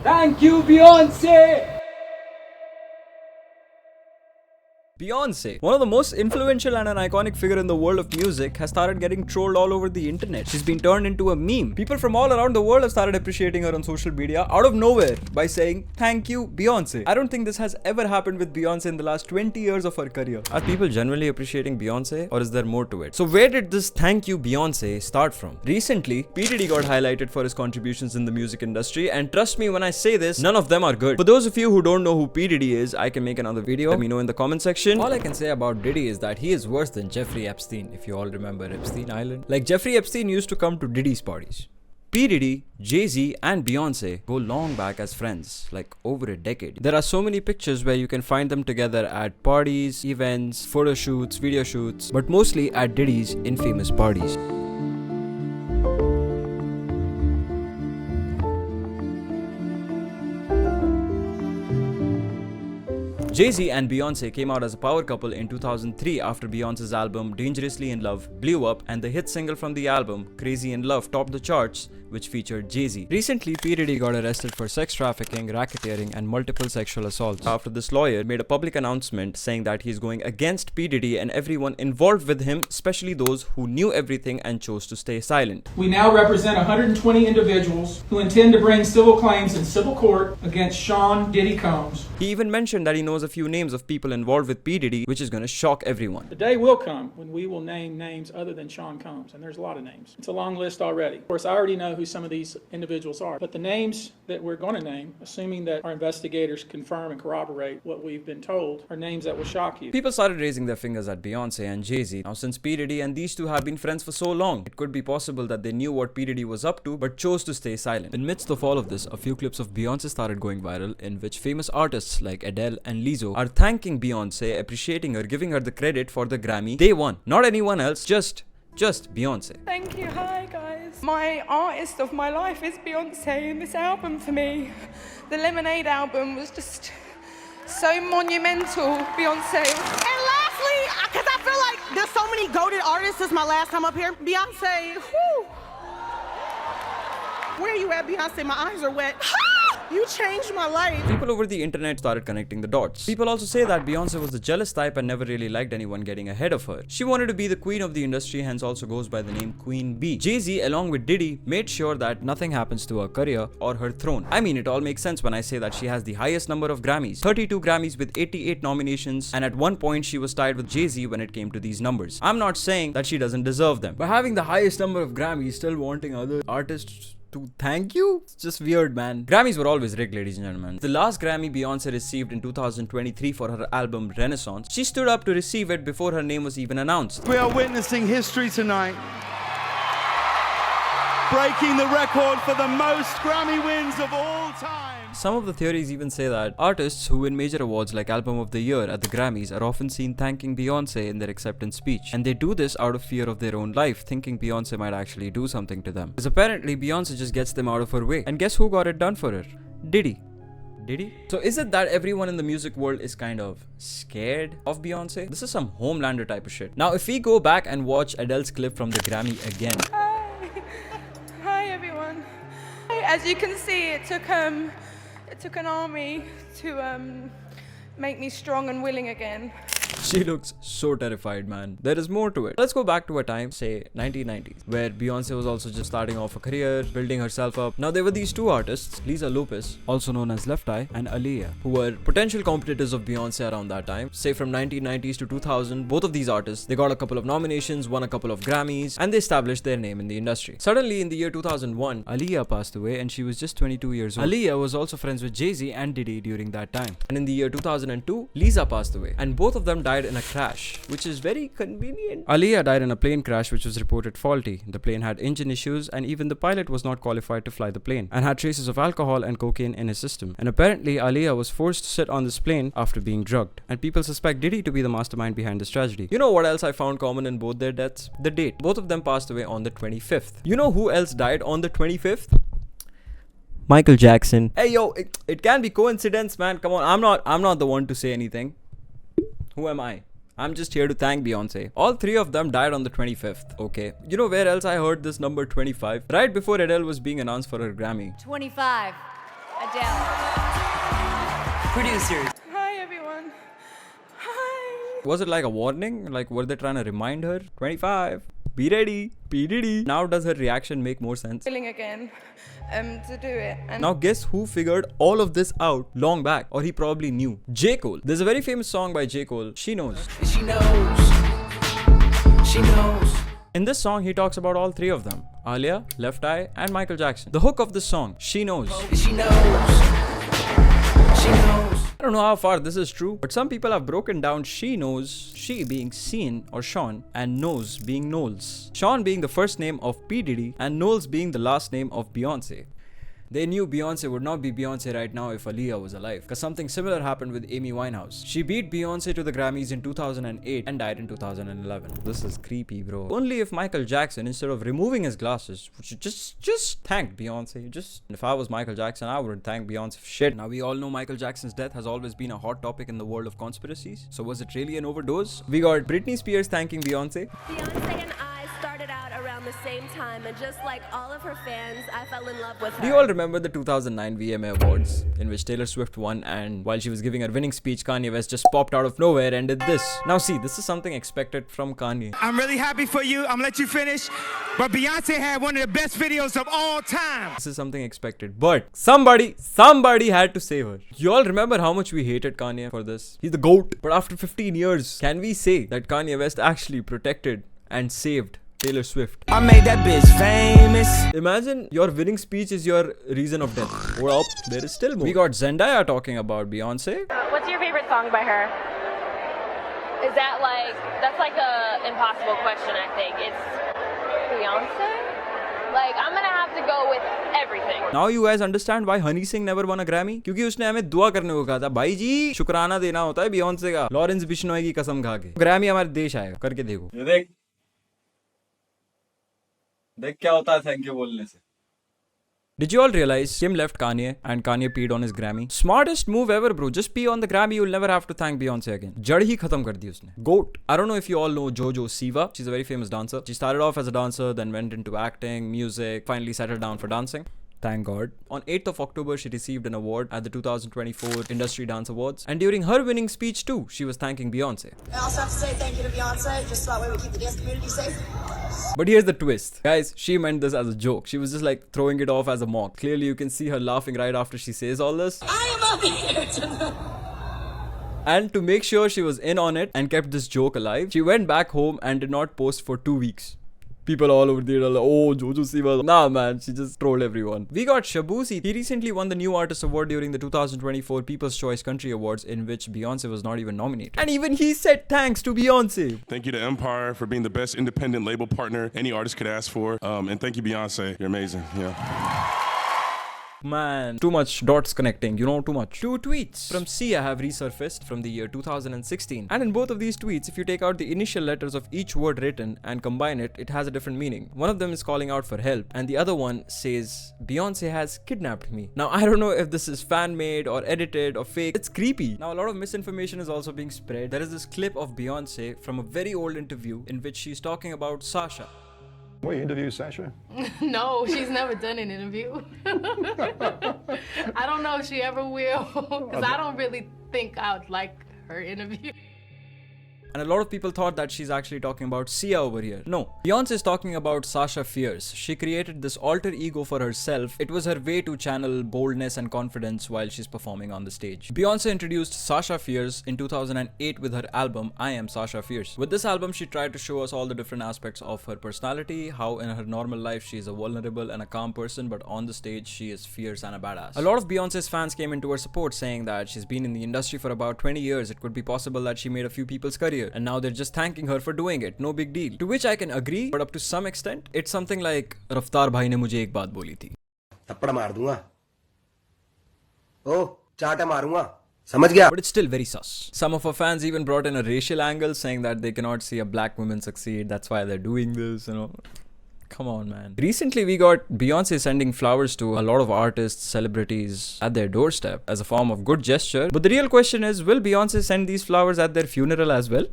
Thank you, Beyonce! Beyonce, one of the most influential and an iconic figure in the world of music, has started getting trolled all over the internet. She's been turned into a meme. People from all around the world have started appreciating her on social media out of nowhere by saying, "Thank you, Beyonce." I don't think this has ever happened with Beyonce in the last 20 years of her career. Are people genuinely appreciating Beyonce, or is there more to it? So where did this "Thank you, Beyonce" start from? Recently, P. Diddy got highlighted for his contributions in the music industry, and trust me when I say this, none of them are good. For those of you who don't know who P. Diddy is, I can make another video. Let me know in the comment section. All I can say about Diddy is that he is worse than Jeffrey Epstein, if you all remember Epstein Island. Like, Jeffrey Epstein used to come to Diddy's parties. P. Diddy, Jay-Z and Beyonce go long back as friends, like over a decade. There are so many pictures where you can find them together at parties, events, photo shoots, video shoots, but mostly at Diddy's infamous parties. Jay-Z and Beyonce came out as a power couple in 2003 after Beyonce's album Dangerously in Love blew up and the hit single from the album, Crazy in Love, topped the charts, which featured Jay-Z. Recently, P. Diddy got arrested for sex trafficking, racketeering, and multiple sexual assaults after this lawyer made a public announcement saying that he's going against P. Diddy and everyone involved with him, especially those who knew everything and chose to stay silent. We now represent 120 individuals who intend to bring civil claims in civil court against Sean Diddy Combs. He even mentioned that he knows a few names of people involved with P. Diddy, which is gonna shock everyone. The day will come when we will name names other than Sean Combs, and there's a lot of names. It's a long list already. Of course, I already know who some of these individuals are, but the names that we're going to name, assuming that our investigators confirm and corroborate what we've been told, are names that will shock you. People started raising their fingers at Beyonce and Jay-Z. Now, since P. Diddy and these two have been friends for so long, it could be possible that they knew what P. Diddy was up to, but chose to stay silent. In midst of all of this, a few clips of Beyonce started going viral, in which famous artists like Adele and Lizzo are thanking Beyonce, appreciating her, giving her the credit for the Grammy they won. Not anyone else, just Beyonce. Thank you, hi guys. My artist of my life is Beyonce, and this album for me, the Lemonade album, was just so monumental. Beyonce. And lastly, because I feel like there's so many goated artists, this is my last time up here. Beyonce, whoo. Where are you at, Beyonce? My eyes are wet. You changed my life. People over the internet started connecting the dots. People also say that Beyonce was the jealous type and never really liked anyone getting ahead of her. She wanted to be the queen of the industry, hence also goes by the name Queen Bee. Jay-Z, along with Diddy, made sure that nothing happens to her career or her throne. I mean, it all makes sense when I say that she has the highest number of Grammys, 32 Grammys with 88 nominations, and at one point she was tied with Jay-Z when it came to these numbers. I'm not saying that she doesn't deserve them, but having the highest number of Grammys, still wanting other artists to thank you? It's just weird, man. Grammys were always rigged, ladies and gentlemen. The last Grammy Beyonce received in 2023 for her album Renaissance, she stood up to receive it before her name was even announced. We are witnessing history tonight. Breaking the record for the most Grammy wins of all time. Some of the theories even say that artists who win major awards like Album of the Year at the Grammys are often seen thanking Beyonce in their acceptance speech. And they do this out of fear of their own life, thinking Beyonce might actually do something to them. Because apparently Beyonce just gets them out of her way. And guess who got it done for her? Diddy. So is it that everyone in the music world is kind of scared of Beyonce? This is some Homelander type of shit. Now if we go back and watch Adele's clip from the Grammy again. Hi everyone. As you can see, it took an army to make me strong and willing again. She looks so terrified, man. There is more to it. Let's go back to a time, say 1990s, where Beyonce was also just starting off a career, building herself up. Now there were these two artists, Lisa Lopez, also known as Left Eye, and Aaliyah, who were potential competitors of Beyonce around that time. Say from 1990s to 2000, both of these artists, they got a couple of nominations, won a couple of Grammys, and they established their name in the industry. Suddenly in the year 2001, Aaliyah passed away and she was just 22 years old. Aaliyah was also friends with Jay-Z and Diddy during that time. And in the year 2002, Lisa passed away, and both of them died in a crash, which is very convenient. Aaliyah died in a plane crash which was reported faulty. The plane had engine issues and even the pilot was not qualified to fly the plane and had traces of alcohol and cocaine in his system. And apparently Aaliyah was forced to sit on this plane after being drugged. And people suspect Diddy to be the mastermind behind this tragedy. You know what else I found common in both their deaths? The date. Both of them passed away on the 25th. You know who else died on the 25th? Michael Jackson. Hey yo, it can be coincidence, man. Come on, I'm not the one to say anything. Who am I? I'm just here to thank Beyonce. All three of them died on the 25th, okay? You know where else I heard this number 25? Right before Adele was being announced for her Grammy. 25. Adele. Producers. Hi, everyone. Hi. Was it like a warning? Like, were they trying to remind her? 25. Be ready. P. Diddy. Now does her reaction make more sense? Feeling again to do it. And Now guess who figured all of this out long back? Or he probably knew. J. Cole. There's a very famous song by J. Cole, She Knows. She knows. She knows. In this song, he talks about all three of them. Alia, Left Eye, and Michael Jackson. The hook of this song, She Knows. She knows. She knows. I don't know how far this is true, but some people have broken down She Knows, she being Sean or Sean, and Knows being Knowles. Sean being the first name of P. Diddy, and Knowles being the last name of Beyonce. They knew Beyonce would not be Beyonce right now if Aaliyah was alive, because something similar happened with Amy Winehouse. She beat Beyonce to the Grammys in 2008 and died in 2011. This is creepy, bro. Only if Michael Jackson, instead of removing his glasses, just thanked Beyonce. If I was Michael Jackson, I wouldn't thank Beyonce for shit. Now we all know Michael Jackson's death has always been a hot topic in the world of conspiracies. So was it really an overdose? We got Britney Spears thanking Beyonce. Beyonce and I started out around the same time, and just like all of her fans, I fell in love with her. Do you all remember the 2009 VMA Awards in which Taylor Swift won, and while she was giving her winning speech, Kanye West just popped out of nowhere and did this? Now see, this is something expected from Kanye. I'm really happy for you. I'm gonna let you finish. But Beyonce had one of the best videos of all time. This is something expected, but somebody had to save her. You all remember how much we hated Kanye for this? He's the GOAT. But after 15 years, can we say that Kanye West actually protected and saved Taylor Swift? I made that bitch famous. Imagine your winning speech is your reason of death. Well, there is still more. We got Zendaya talking about Beyonce. What's your favorite song by her? Is that that's like a impossible question, I think. It's Beyonce? Like, I'm gonna have to go with everything. Now you guys understand why Honey Singh never won a Grammy? क्योंकि उसने हमें दुआ करने को कहा था, भाई जी शुक्राना देना होता है Beyonce का, लॉरेंस बिश्नोई की कसम खा के। ग्रैमी हमारे देश आएगा, करके देखो। ये देख क्या होता है थैंक यू बोलने से। Did you all realize Kim left Kanye and Kanye peed on his Grammy? Smartest move ever, bro. Just pee on the Grammy, you'll never have to thank Beyonce again. जड़ ही खत्म कर दी उसने. GOAT. I don't know if you all know Jojo Siva. She's a very famous dancer. She started off as a dancer, then went into acting, music, finally settled down for dancing. Thank God. On 8th of October, she received an award at the 2024 Industry Dance Awards. And during her winning speech too, she was thanking Beyonce. I also have to say thank you to Beyonce, just so that way we keep the dance community safe. But here's the twist. Guys, she meant this as a joke. She was just like throwing it off as a mock. Clearly, you can see her laughing right after she says all this. I am up here to And to make sure she was in on it and kept this joke alive, she went back home and did not post for 2 weeks. People all over there are like, oh, Jojo Siva. Nah, man, she just trolled everyone. We got Shabuzi. He recently won the New Artist Award during the 2024 People's Choice Country Awards, in which Beyonce was not even nominated. And even he said thanks to Beyonce. Thank you to Empire for being the best independent label partner any artist could ask for. And thank you, Beyonce. You're amazing. Yeah. Man, too much dots connecting, you know, too much. 2 tweets from Sia have resurfaced from the year 2016. And in both of these tweets, if you take out the initial letters of each word written and combine it, it has a different meaning. One of them is calling out for help, and the other one says, Beyonce has kidnapped me. Now, I don't know if this is fan-made or edited or fake. It's creepy. Now, a lot of misinformation is also being spread. There is this clip of Beyonce from a very old interview in which she's talking about Sasha. Will you interview Sasha? No, she's never done an interview. I don't know if she ever will, because I don't really think I would like her interview. And a lot of people thought that she's actually talking about Sia over here. No, Beyonce is talking about Sasha Fierce. She created this alter ego for herself. It was her way to channel boldness and confidence while she's performing on the stage. Beyonce introduced Sasha Fierce in 2008 with her album I Am Sasha Fierce. With this album, she tried to show us all the different aspects of her personality, how in her normal life she is a vulnerable and a calm person, but on the stage she is fierce and a badass. A lot of Beyonce's fans came into her support, saying that she's been in the industry for about 20 years. It could be possible that she made a few people's career, and now they're just thanking her for doing it. No big deal. To which I can agree, but up to some extent, it's something like Raftaar bhai ne mujhe ek baat boli thi. थप्पड़ मार दूंगा ओ चाटा मारूंगा समझ गया. But it's still very sus. Some of her fans even brought in a racial angle, saying that they cannot see a black woman succeed, that's why they're doing this, you know. Come on, man. Recently, we got Beyonce sending flowers to a lot of artists, celebrities at their doorstep as a form of good gesture. But the real question is, will Beyonce send these flowers at their funeral as well?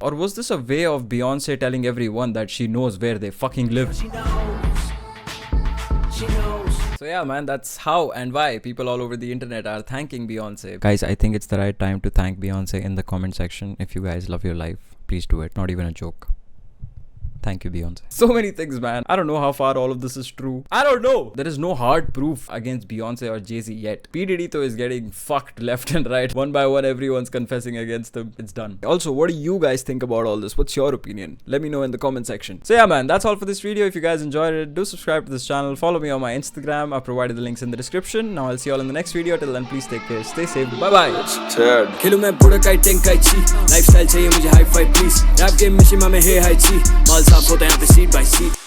Or was this a way of Beyonce telling everyone that she knows where they fucking live? She knows. She knows. So yeah, man, that's how and why people all over the internet are thanking Beyonce. Guys, I think it's the right time to thank Beyonce in the comment section. If you guys love your life, please do it. Not even a joke. Thank you, Beyonce. So many things, man. I don't know how far all of this is true. I don't know. There is no hard proof against Beyonce or Jay-Z yet. P. Diddy though is getting fucked left and right. One by one, everyone's confessing against him. It's done. Also, what do you guys think about all this? What's your opinion? Let me know in the comment section. So yeah, man, that's all for this video. If you guys enjoyed it, do subscribe to this channel. Follow me on my Instagram. I've provided the links in the description. Now I'll see you all in the next video. Till then, please take care. Stay safe. Bye-bye. Lifestyle चाहिए मुझे hi fi please rap game में शिमा में है high ची माल साफ होता है यहाँ पे सीट बाय सीट